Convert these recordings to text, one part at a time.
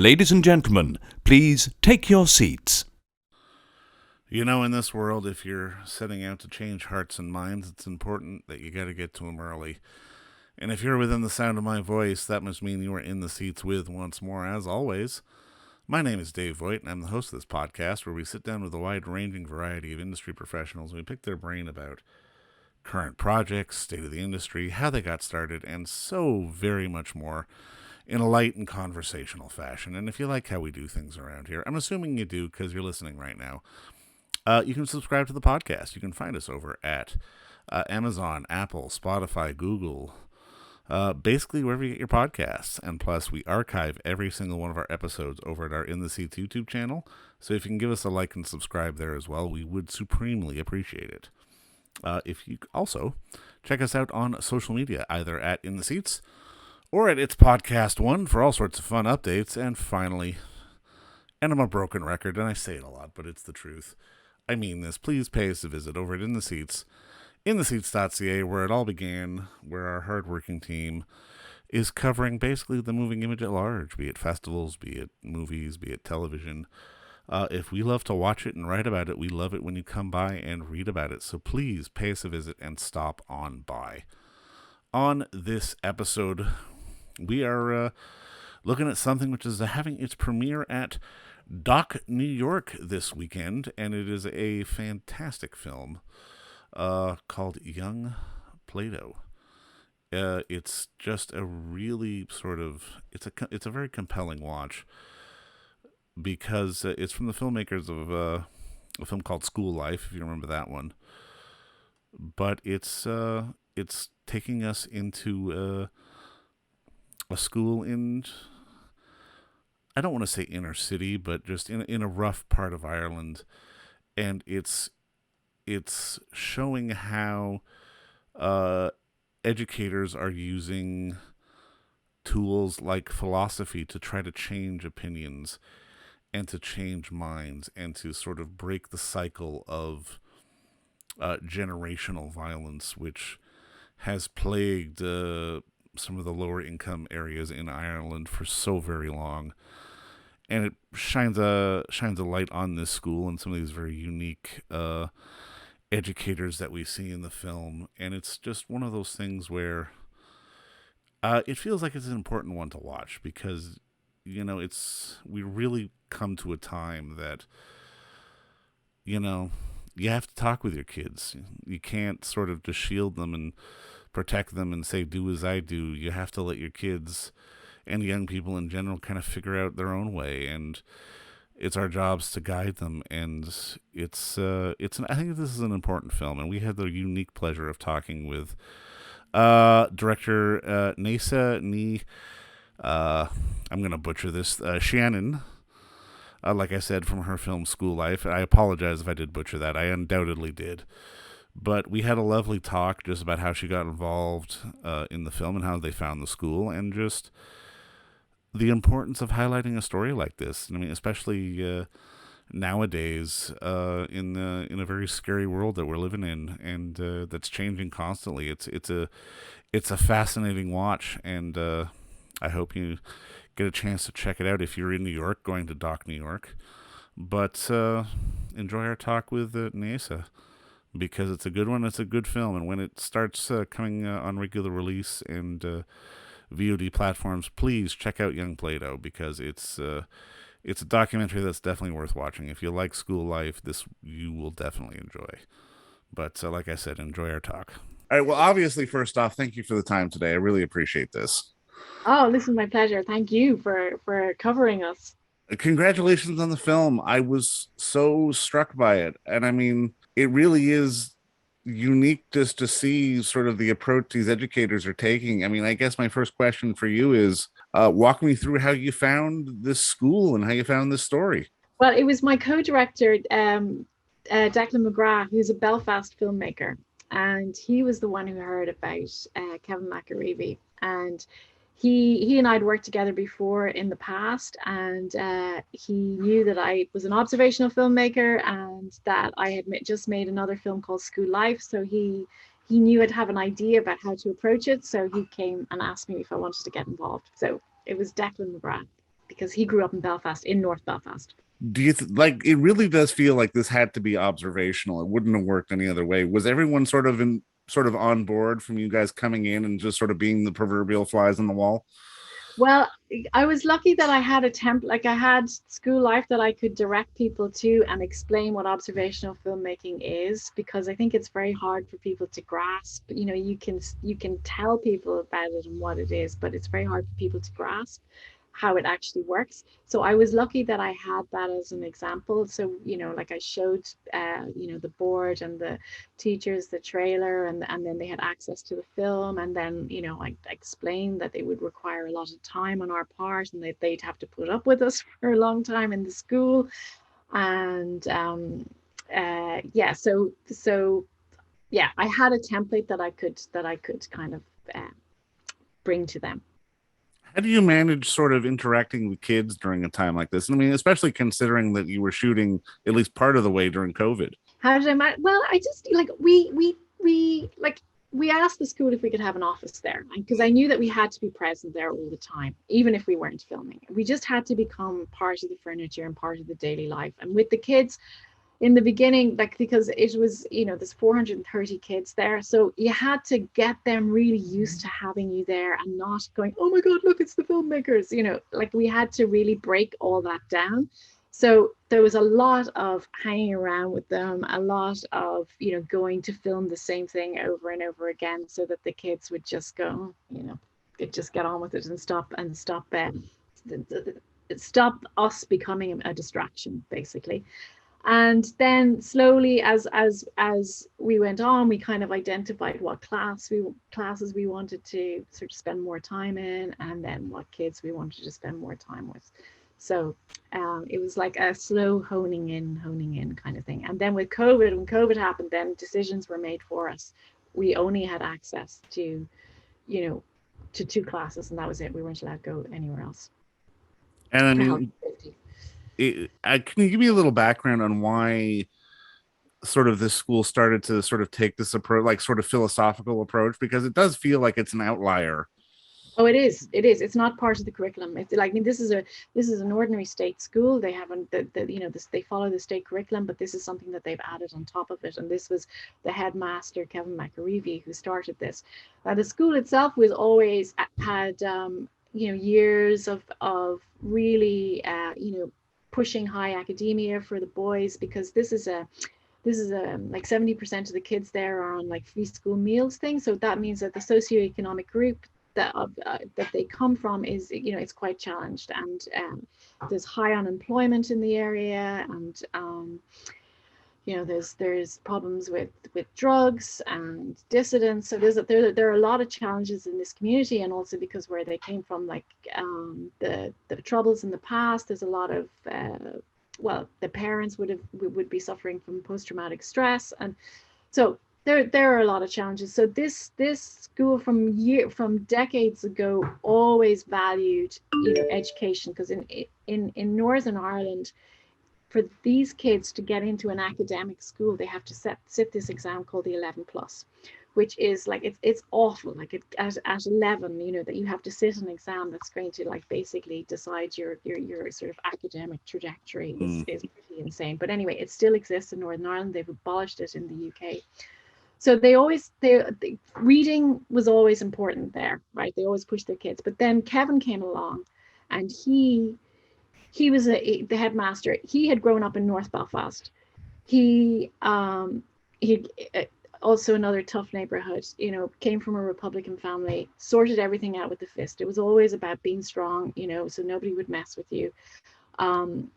Ladies and gentlemen, please take your seats. You know, in this world, if you're setting out to change hearts and minds, it's important that you got to get to them early. And if you're within the sound of my voice, that must mean you are in the seats with, once more, as always. My name is Dave Voigt, and I'm the host of this podcast where we sit down with a wide-ranging variety of industry professionals and we pick their brain about current projects, state of the industry, how they got started, and so very much more in a light and conversational fashion. And if you like how we do things around here, I'm assuming you do because you're listening right now, you can subscribe to the podcast. You can find us over at Amazon, Apple, Spotify, Google, basically wherever you get your podcasts. And plus, we archive every single one of our episodes over at our In the Seats YouTube channel. So if you can give us a like and subscribe there as well, we would supremely appreciate it. If you also check us out on social media, either at In the Seats or at It's Podcast One for all sorts of fun updates. And finally, and I'm a broken record, and I say it a lot, but it's the truth. I mean this. Please pay us a visit over at In the Seats, intheseats.ca, where it all began, where our hardworking team is covering basically the moving image at large, be it festivals, be it movies, be it television. If we love to watch it and write about it, we love it when you come by and read about it. So please pay us a visit and stop on by. On this episode, we are looking at something which is having its premiere at DOC New York this weekend, and it is a fantastic film called Young Plato. It's just a really it's a very compelling watch because it's from the filmmakers of a film called School Life, if you remember that one. But it's taking us into a school in, I don't want to say inner city, but just in a rough part of Ireland, and it's showing how educators are using tools like philosophy to try to change opinions and to change minds and to sort of break the cycle of generational violence, which has plagued some of the lower income areas in Ireland for so very long. And it shines a light on this school and some of these very unique educators that we see in the film. And it's just one of those things where it feels like it's an important one to watch because, you know, we really come to a time that, you know, you have to talk with your kids. You can't sort of just shield them and protect them and say, do as I do. You have to let your kids and young people in general kind of figure out their own way, and it's our jobs to guide them. And I think this is an important film, and we had the unique pleasure of talking with director Neasa Ní, I'm going to butcher this, Chianáín, like I said, from her film School Life. I apologize if I did butcher that. I undoubtedly did. But we had a lovely talk just about how she got involved in the film and how they found the school, and just the importance of highlighting a story like this. I mean, especially nowadays in a very scary world that we're living in, and that's changing constantly. It's a fascinating watch, and I hope you get a chance to check it out if you're in New York, going to DOC New York. But enjoy our talk with Neasa, because it's a good one. It's a good film, and when it starts coming on regular release and VOD platforms, please check out Young Plato, because it's a documentary that's definitely worth watching. If you like School Life, this you will definitely enjoy. But like I said, enjoy our talk. All right. Well, obviously, first off, thank you for the time today. I really appreciate this. Oh, this is my pleasure. Thank you for covering us. Congratulations on the film. I was so struck by it, and I mean, it really is unique just to see sort of the approach these educators are taking. I mean, I guess my first question for you is walk me through how you found this school and how you found this story. Well, it was my co-director, Declan McGrath, who's a Belfast filmmaker, and he was the one who heard about Kevin McArevey, and he and I had worked together before in the past, and he knew that I was an observational filmmaker and that I had just made another film called School Life. So he knew I'd have an idea about how to approach it. So he came and asked me if I wanted to get involved. So it was Declan McGrath. because he grew up in Belfast, in North Belfast. Do you like, it really does feel like this had to be observational. It wouldn't have worked any other way. Was everyone sort of on board from you guys coming in and just sort of being the proverbial flies on the wall? Well, I was lucky that I had like I had school life that I could direct people to and explain what observational filmmaking is, because I think it's very hard for people to grasp. You know, you can tell people about it and what it is, but it's very hard for people to grasp how it actually works. So I was lucky that I had that as an example. So, you know, like I showed, the board and the teachers the trailer, and then they had access to the film, and then, you know, I explained that they would require a lot of time on our part, and they'd have to put up with us for a long time in the school. And yeah, so yeah, I had a template that I could kind of bring to them. How do you manage sort of interacting with kids during a time like this? I mean, especially considering that you were shooting at least part of the way during COVID. How did I manage? Well, I just like we asked the school if we could have an office there, because I knew that we had to be present there all the time, even if we weren't filming. We just had to become part of the furniture and part of the daily life. And with the kids, in the beginning, like, because it was, you know, there's 430 kids there, so you had to get them really used to having you there and not going, oh my god, look, it's the filmmakers, you know, like we had to really break all that down. So there was a lot of hanging around with them, a lot of, you know, going to film the same thing over and over again, so that the kids would just go, you know, just get on with it and stop us becoming a distraction, basically. And then slowly, as we went on, we kind of identified what classes we wanted to sort of spend more time in, and then what kids we wanted to spend more time with. So it was like a slow honing in kind of thing. And then with COVID, when COVID happened, then decisions were made for us. We only had access to, you know, to 2 classes, and that was it. We weren't allowed to go anywhere else. And I mean, can you give me a little background on why sort of this school started to sort of take this approach, like sort of philosophical approach? Because it does feel like it's an outlier. Oh, it is. It's not part of the curriculum. It's like, I mean, this is an ordinary state school. They haven't, they follow the state curriculum, but this is something that they've added on top of it. And this was the headmaster, Kevin McArevey, who started this. The school itself was always had, years of really, pushing high academia for the boys, because this is like 70% of the kids there are on like free school meals thing. So that means that the socioeconomic group that they come from is, you know, it's quite challenged, and there's high unemployment in the area, and there's problems with drugs and dissidents. So there are a lot of challenges in this community, and also because where they came from, like the troubles in the past, there's a lot of the parents would be suffering from post-traumatic stress, and so there are a lot of challenges. So this school from decades ago always valued, you know, education, because in Northern Ireland, for these kids to get into an academic school, they have to sit this exam called the 11 plus, which is like, it's awful. Like at 11, you know, that you have to sit an exam that's going to like basically decide your sort of academic trajectory is pretty insane. But anyway, it still exists in Northern Ireland. They've abolished it in the UK. So they reading was always important there, right? They always pushed their kids. But then Kevin came along, and he was the headmaster. He had grown up in North Belfast. He also another tough neighborhood, you know, came from a Republican family, sorted everything out with the fist. It was always about being strong, you know, so nobody would mess with you. And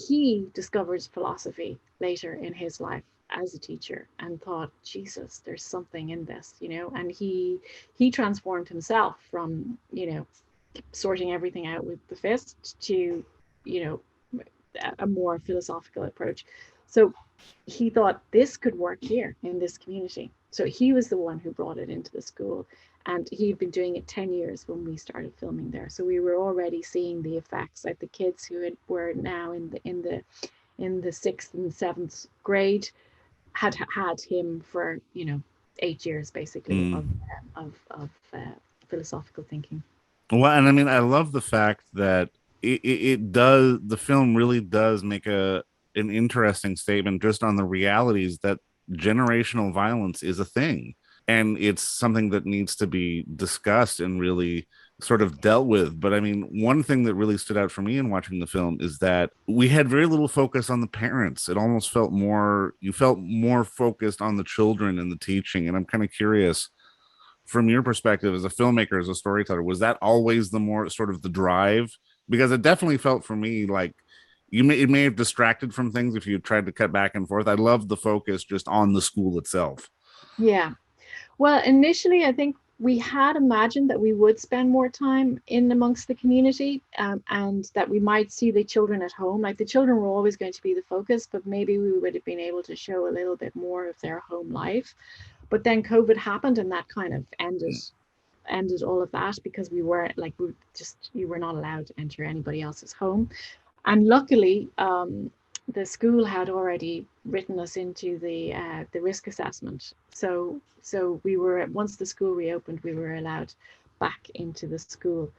he discovered philosophy later in his life as a teacher, and thought, Jesus, there's something in this, you know. And he transformed himself from, you know, sorting everything out with the fist to, you know, a more philosophical approach. So he thought this could work here in this community. So he was the one who brought it into the school, and he'd been doing it 10 years when we started filming there. So we were already seeing the effects. Like the kids who were now in the 6th and 7th grade had him for, you know, 8 years basically of philosophical thinking. Well, and I mean, I love the fact that it does, the film really does make an interesting statement just on the realities that generational violence is a thing, and it's something that needs to be discussed and really sort of dealt with. But I mean, one thing that really stood out for me in watching the film is that we had very little focus on the parents. It almost felt more, you felt more focused on the children and the teaching. And I'm kind of curious, from your perspective as a filmmaker, as a storyteller, was that always the more sort of the drive? Because it definitely felt for me like it may have distracted from things if you tried to cut back and forth. I love the focus just on the school itself. Yeah. Well, initially, I think we had imagined that we would spend more time in amongst the community, and that we might see the children at home. Like the children were always going to be the focus, but maybe we would have been able to show a little bit more of their home life. But then COVID happened, and that kind of ended all of that, because we were like, you were not allowed to enter anybody else's home. And luckily, the school had already written us into the risk assessment. So we were, once the school reopened, we were allowed back into the school.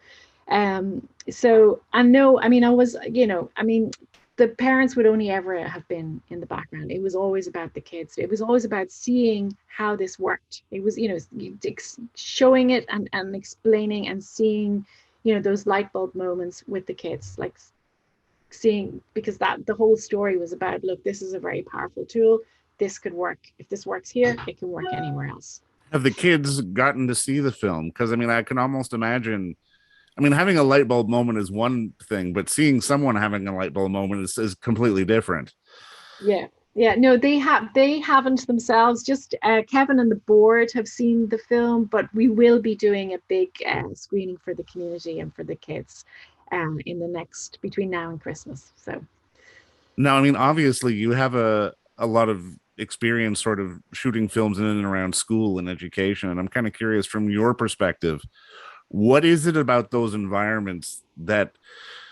So, and no, I mean, the parents would only ever have been in the background. It was always about the kids. It was always about seeing how this worked. It was, showing it and explaining and seeing, those light bulb moments with the kids, like seeing, because that the whole story was about, look, this is a very powerful tool. This could work. If this works here, it can work anywhere else. Have the kids gotten to see the film? Because I mean, I can almost imagine, I mean, having a light bulb moment is one thing, but seeing someone having a light bulb moment is completely different. Yeah, no, they haven't themselves. Just Kevin and the board have seen the film, but we will be doing a big screening for the community and for the kids in the next, between now and Christmas. So Now, I mean, obviously you have a lot of experience sort of shooting films in and around school and education, and I'm kind of curious from your perspective, what is it about those environments that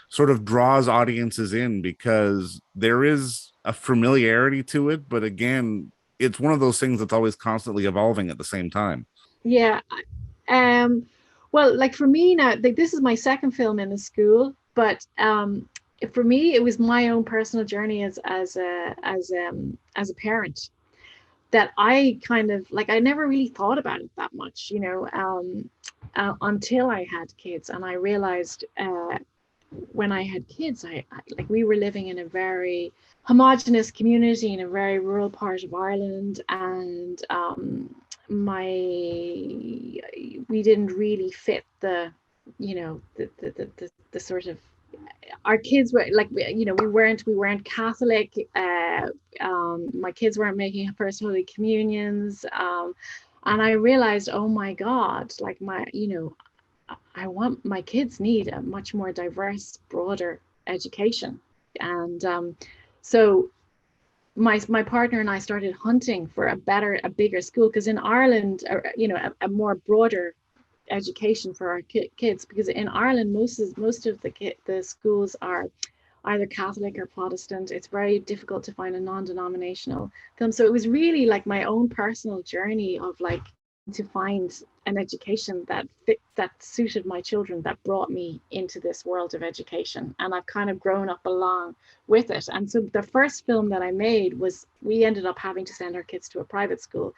sort of draws audiences in? Because there is a familiarity to it, but again, it's one of those things that's always constantly evolving at the same time. yeah, well, like for me now, like this is my second film in the school, but for me, it was my own personal journey as a parent, that I kind of like, I never really thought about it that much, until I had kids, and I realized when I had kids, I like, we were living in a very homogenous community in a very rural part of Ireland, and my we didn't really fit the, the sort of, our kids were like, we weren't Catholic. My kids weren't making First Holy Communions, and I realized, oh my God, like I want, my kids need a much more diverse, broader education, and so my partner and I started hunting for a bigger school, because in Ireland, a more broader education for our kids, because in Ireland most of the schools are either Catholic or Protestant. It's very difficult to find a non-denominational film. So it was really like my own personal journey of like, to find an education that suited my children, that brought me into this world of education, and I've kind of grown up along with it. And so the first film that I made was, we ended up having to send our kids to a private school,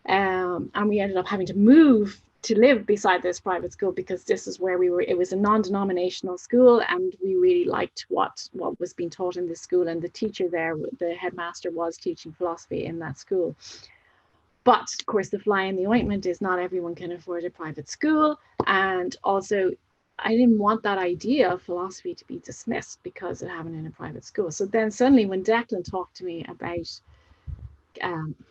and we ended up having to move to live beside this private school, because this is where we were. It was a non-denominational school, and we really liked what was being taught in this school, and the teacher there, the headmaster, was teaching philosophy in that school. But of course, the fly in the ointment is not everyone can afford a private school, and also I didn't want that idea of philosophy to be dismissed because it happened in a private school. So then suddenly when Declan talked to me about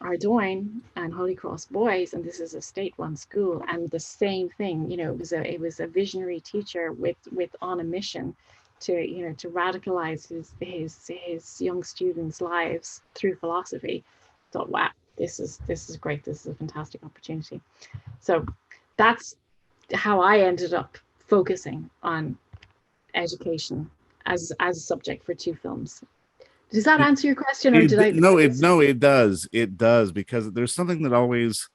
Ardoyne and Holy Cross Boys, and this is a state-run school, and the same thing, it was a visionary teacher with on a mission to to radicalize his young students' lives through philosophy. I thought, wow, this is great. This is a fantastic opportunity. So that's how I ended up focusing on education as a subject for two films. Does that answer your question, or did I? No, it does. It does, because there's something that always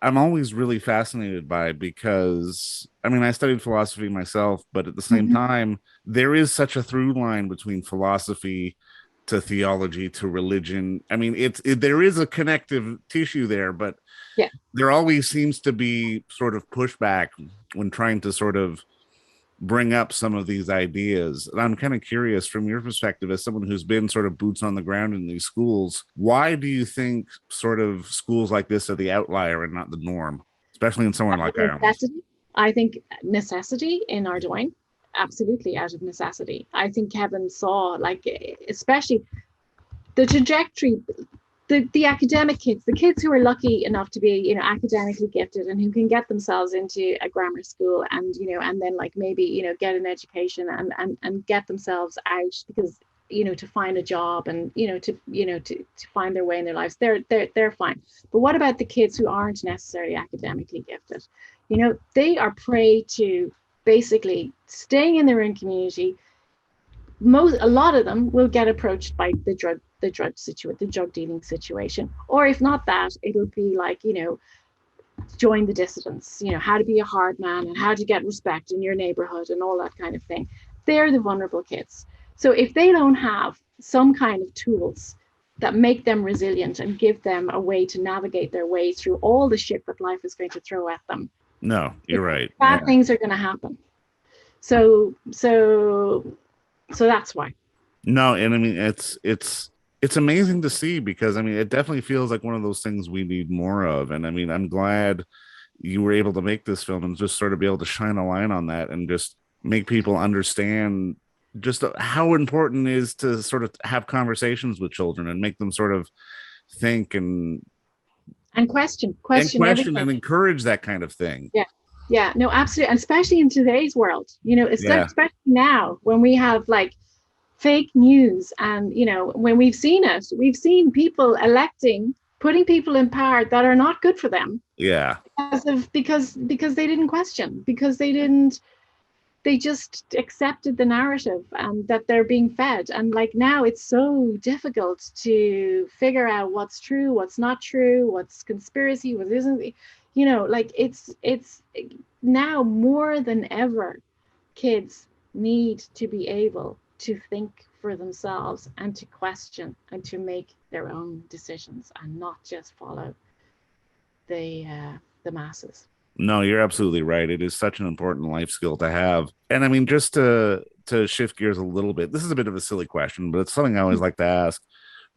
I'm always really fascinated by, because I mean, I studied philosophy myself, but at the same Mhm. time, there is such a through line between philosophy to theology to religion. I mean, there is a connective tissue there, but Yeah. there always seems to be sort of pushback when trying to sort of bring up some of these ideas. And I'm kind of curious, from your perspective, as someone who's been sort of boots on the ground in these schools, why do you think sort of schools like this are the outlier and not the norm, especially in somewhere like Ireland? Necessity. I think necessity in Ardoyne, absolutely out of necessity. I think Kevin saw, like, especially the trajectory, the academic kids, the kids who are lucky enough to be, academically gifted and who can get themselves into a grammar school and, and then like maybe, get an education and get themselves out because, to find a job and, to find their way in their lives, they're fine. But what about the kids who aren't necessarily academically gifted? They are prey to basically staying in their own community. A lot of them will get approached by the drug dealing situation, or if not that, it'll be like, join the dissidents, how to be a hard man and how to get respect in your neighborhood and all that kind of thing. They're the vulnerable kids. So if they don't have some kind of tools that make them resilient and give them a way to navigate their way through all the shit that life is going to throw at them, No, you're right. bad Yeah. things are going to happen. So that's why. No, and I mean, it's amazing to see, because I mean, it definitely feels like one of those things we need more of. And I mean, I'm glad you were able to make this film and just sort of be able to shine a line on that and just make people understand just how important it is to sort of have conversations with children and make them sort of think And question question everything. and encourage that kind of thing. Yeah, no, absolutely. And especially in today's world, Yeah. especially now when we have like fake news and, when we've seen people putting people in power that are not good for them Yeah. because they didn't question, because they just accepted the narrative and that they're being fed. And like now it's so difficult to figure out what's true, what's not true, what's conspiracy, what isn't, like it's now more than ever, kids need to be able to think for themselves and to question and to make their own decisions and not just follow the masses. No, you're absolutely right. It is such an important life skill to have. And I mean, just to shift gears a little bit, this is a bit of a silly question, but it's something I always like to ask.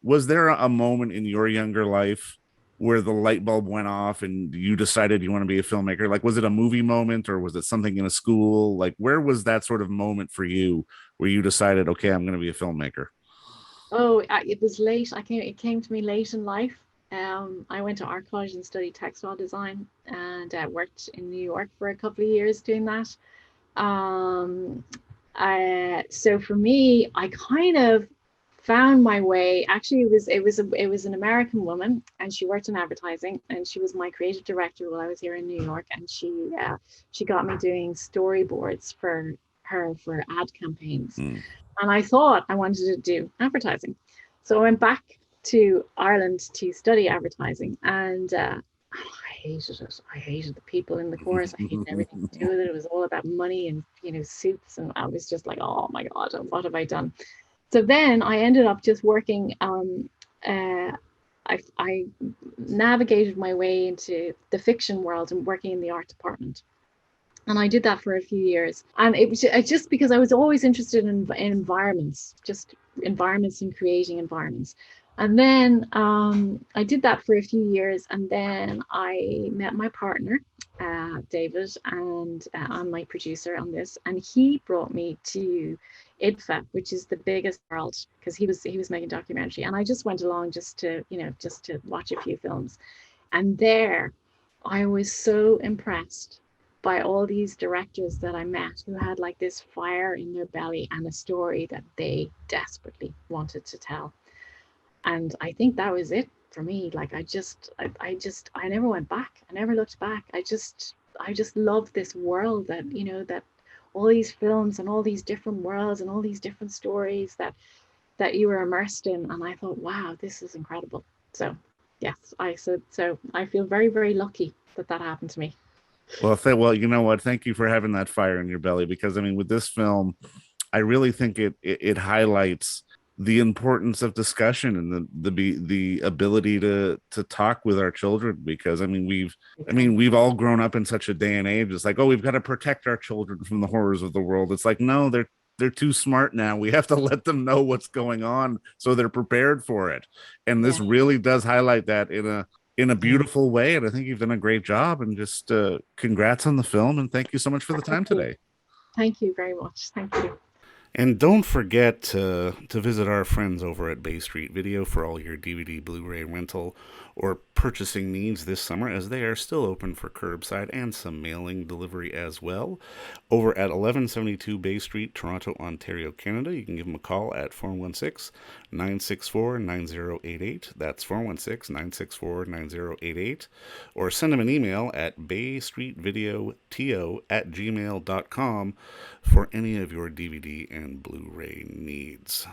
Was there a moment in your younger life where the light bulb went off and you decided you want to be a filmmaker? Like, was it a movie moment or was it something in a school? Like, where was that sort of moment for you where you decided, okay, I'm going to be a filmmaker? Oh, it was late. It came to me late in life. I went to art college and studied textile design and worked in New York for a couple of years doing that. Um, so for me, I kind of found my way. Actually, it was an American woman, and she worked in advertising, and she was my creative director while I was here in New York, and she got me doing storyboards for her for ad campaigns, Mm. and I thought I wanted to do advertising, so I went back to Ireland to study advertising, and I hated it. I hated the people in the course. I hated everything to do with it. It was all about money and suits, and I was just like, oh my god, what have I done? So then I ended up just working. I navigated my way into the fiction world and working in the art department. And I did that for a few years. And it was just because I was always interested in environments, just environments and creating environments. And then I did that for a few years. And then I met my partner, David, and I'm my producer on this. And he brought me to IDFA, which is the biggest world, because he was making a documentary. And I just went along just to watch a few films. And there I was so impressed by all these directors that I met who had like this fire in their belly and a story that they desperately wanted to tell. And I think that was it for me. Like I never went back. I never looked back. I just love this world that, that all these films and all these different worlds and all these different stories that you were immersed in. And I thought, wow, this is incredible. So yes, I said so. I feel very, very lucky that that happened to me. Well, you know what? Thank you for having that fire in your belly, because I mean, with this film, I really think it highlights the importance of discussion and the ability to talk with our children, because we've all grown up in such a day and age. It's like, oh, we've got to protect our children from the horrors of the world. It's like, no, they're too smart now. We have to let them know what's going on so they're prepared for it. And this Yeah, really does highlight that in a yeah. beautiful way. And I think you've done a great job. And just congrats on the film. And thank you so much for the time today. Thank you very much. Thank you. And don't forget to visit our friends over at Bay Street Video for all your DVD, Blu-ray rental, or purchasing needs this summer, as they are still open for curbside and some mailing delivery as well. Over at 1172 Bay Street, Toronto, Ontario, Canada, you can give them a call at 416-964-9088. That's 416-964-9088. Or send them an email at baystreetvideoto@gmail.com for any of your DVD and Blu-ray needs.